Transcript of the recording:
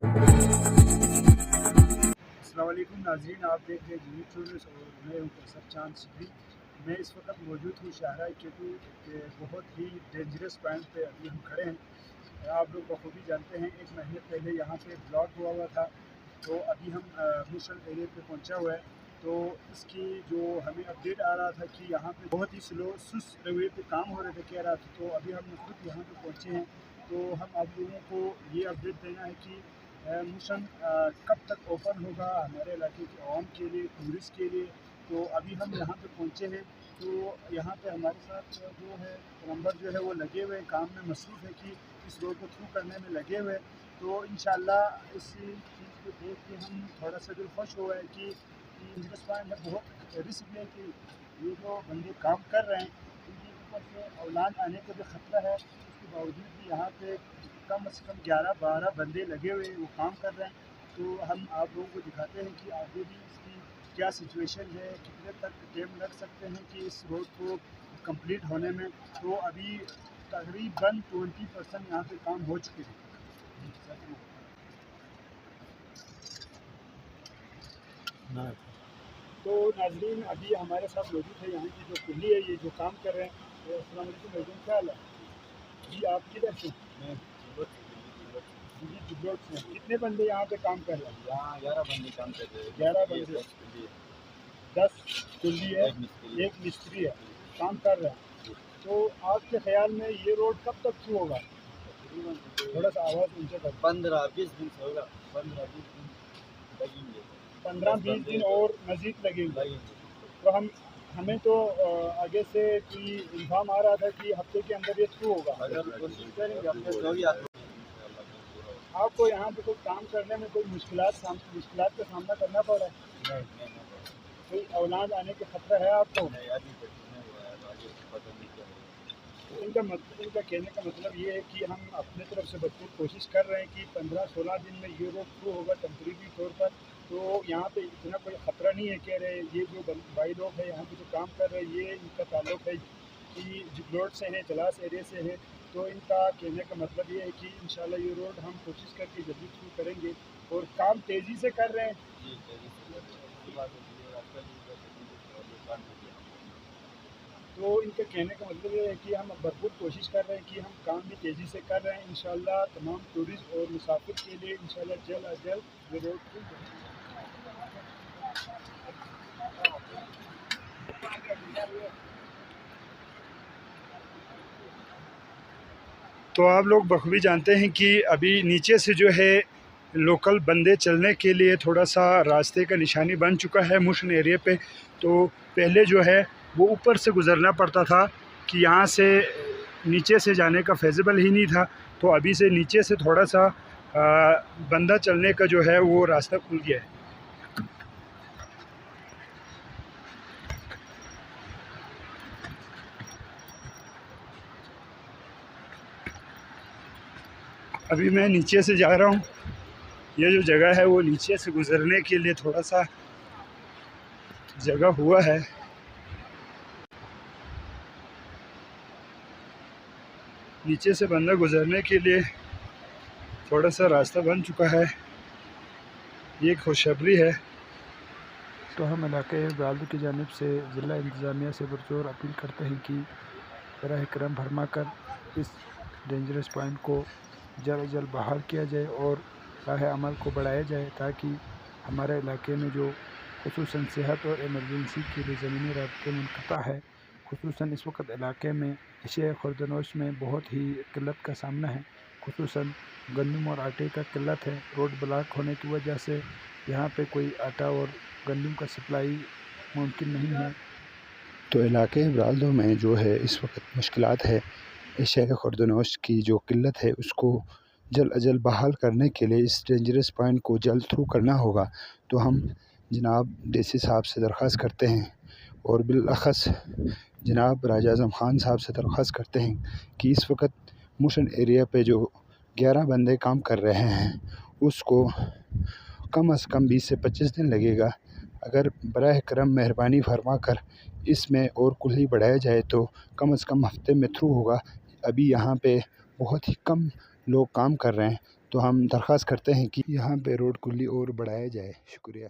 अस्सलाम वालेकुम नाज़रीन, आप देख रहे हैं न्यूज़ और मैं हूं कैसर चांद सिद्दीकी। मैं इस वक्त मौजूद हूँ शाहरा केटू के बहुत ही डेंजरस पॉइंट पे अभी हम खड़े हैं। आप लोग बखूबी जानते हैं, 1 महीने पहले यहाँ पे ब्लॉक हुआ था, तो अभी हम मिशन एरिया पे पहुँचा हुआ है। तो इसकी जो हमें अपडेट आ रहा था कि यहाँ पे बहुत ही सुस्त रवैये पे काम हो रहे थे, कह रहा था। तो अभी हम खुद यहाँ पे पहुँचे हैं, तो हम आप लोगों को ये अपडेट देना है कि मिशन कब तक ओपन होगा हमारे इलाके के आवाम के लिए, टूरिस्ट के लिए। तो अभी हम यहाँ पे पहुँचे हैं, तो यहाँ पे हमारे साथ जो है प्लम्बर जो है वो लगे हुए काम में मसरूफ़ है कि इस रोड को थ्रू करने में लगे हुए। तो इंशाल्लाह इसी चीज़ को देख के हम थोड़ा सा दिल खुश हुआ है कि इंजरस पॉइंट है, बहुत रिस्क है कि ये जो बंदे काम कर रहे हैं इनके ऊपर से औलाद आने का भी ख़तरा है। उसके बावजूद भी यहाँ पे कम से कम 11-12 बंदे लगे हुए वो काम कर रहे हैं। तो हम आप लोगों को दिखाते हैं कि आगे भी इसकी क्या सिचुएशन है, कितने तक टाइम लग सकते हैं कि इस रोड को कंप्लीट होने में। तो अभी तकरीबन 20% यहाँ पे काम हो चुके हैं। तो नाजरीन अभी हमारे साथ मौजूद है यहाँ की जो कुल्ली है, ये जो काम कर रहे हैं। तो अस्सलाम वालेकुम भाईजान, क्या हाल है जी? आप किधर से? जी जिब्रोट से। कितने बंदे यहाँ पे काम कर रहे हैं? यहाँ 11 बंदे काम कर रहे हैं। 11 बंदे, 10 कुल्ली है, एक मिस्त्री है, काम कर रहा है। तो आपके ख्याल में ये रोड कब तक शुरू होगा? थोड़ा सा आवाज़ ऊंचा कर। 15-20 दिन होगा, 15-20 दिन लगेंगे। 15-20 दिन और मज़ीद लगेंगे। तो हमें तो आगे से कि इल्ज़ाम आ रहा था कि हफ्ते के अंदर ये शुरू होगा। अगर कोशिश करेंगे अपने तो भी आपको यहाँ पे कोई काम करने में कोई मुश्किलात का सामना करना पड़ा है? नहीं, कोई औलाद आने का खतरा है आपको? नहीं, अभी तक नहीं हुआ है, आगे पता नहीं क्या होगा। इनका कहने का मतलब ये है कि हम अपने तरफ से भरपूर कोशिश कर रहे हैं कि 15-16 दिन में ये रोड शुरू होगा टेम्परेरी तौर पर। तो यहाँ पे इतना कोई ख़तरा नहीं है। कह रहे ये जो भाई लोग हैं यहाँ पे जो काम कर रहे हैं, ये इनका ताल्लुक है कि जिब्रोट से हैं, चलास एरिया से हैं। तो इनका कहने का मतलब ये है कि इंशाल्लाह ये रोड हम कोशिश करके जल्दी शुरू करेंगे और काम तेज़ी से कर रहे हैं। जी, तेजी से कर रहे हैं। अच्छी बात होती है, आजकल दुकान हो गया। तो इनका कहने का मतलब ये है कि हम भरपूर कोशिश कर रहे हैं कि हम काम भी तेज़ी से कर रहे हैं। इंशाल्लाह तमाम टूरिस्ट और मुसाफिर के लिए इंशाल्लाह जल्द अज जल्द ये रोड खुल जाएगी। तो आप लोग बखूबी जानते हैं कि अभी नीचे से जो है लोकल बंदे चलने के लिए थोड़ा सा रास्ते का निशानी बन चुका है मिशन एरिया पे। तो पहले जो है वो ऊपर से गुज़रना पड़ता था कि यहाँ से नीचे से जाने का फेजिबल ही नहीं था। तो अभी से नीचे से थोड़ा सा बंदा चलने का जो है वो रास्ता खुल गया है। अभी मैं नीचे से जा रहा हूँ। ये जो जगह है वो नीचे से गुज़रने के लिए थोड़ा सा जगह हुआ है। नीचे से बंदा गुज़रने के लिए थोड़ा सा रास्ता बन चुका है, ये खुशखबरी है। तो हम इलाके वालों की जानिब से ज़िला इंतज़ामिया से पुरजोर अपील करते हैं कि बराह करम भरमा कर इस डेंजरस पॉइंट को जल्द अज जल्द बहाल किया जाए और राह अमल को बढ़ाया जाए, ताकि हमारे इलाके में जो खुसूसन सेहत और एमरजेंसी के लिए ज़मीनी राब्ते मुनक़ता है, खुसूसन इस वक्त इलाके में अशिया खुर्दनोश में बहुत ही किल्लत का सामना है। खुसूसन गंदम और आटे का किल्लत है। रोड ब्लॉक होने की वजह से यहाँ पे कोई आटा और गंदम का सप्लाई मुमकिन नहीं है। तो इलाके वालों में जो है इस वक्त मुश्किलात है। अशिया खुर्दनोश की जो किल्लत है उसको जल्द अज जल्द बहाल करने के लिए इस डेंजरस पॉइंट को जल्द थ्रू करना होगा। तो हम जनाब डीसी साहब से दरख्वास्त करते हैं और बिलअख़स जनाब राजा आज़म ख़ान साहब से दरख्वास्त करते हैं कि इस वक्त मिशन एरिया पे जो 11 बंदे काम कर रहे हैं उसको कम से कम 20 से 25 दिन लगेगा। अगर बराह करम मेहरबानी फरमा कर इसमें और कुल्ली बढ़ाया जाए तो कम से कम हफ्ते में थ्रू होगा। अभी यहाँ पे बहुत ही कम लोग काम कर रहे हैं, तो हम दरख्वास्त करते हैं कि यहाँ पे रोड कुल्ली और बढ़ाया जाए। शुक्रिया।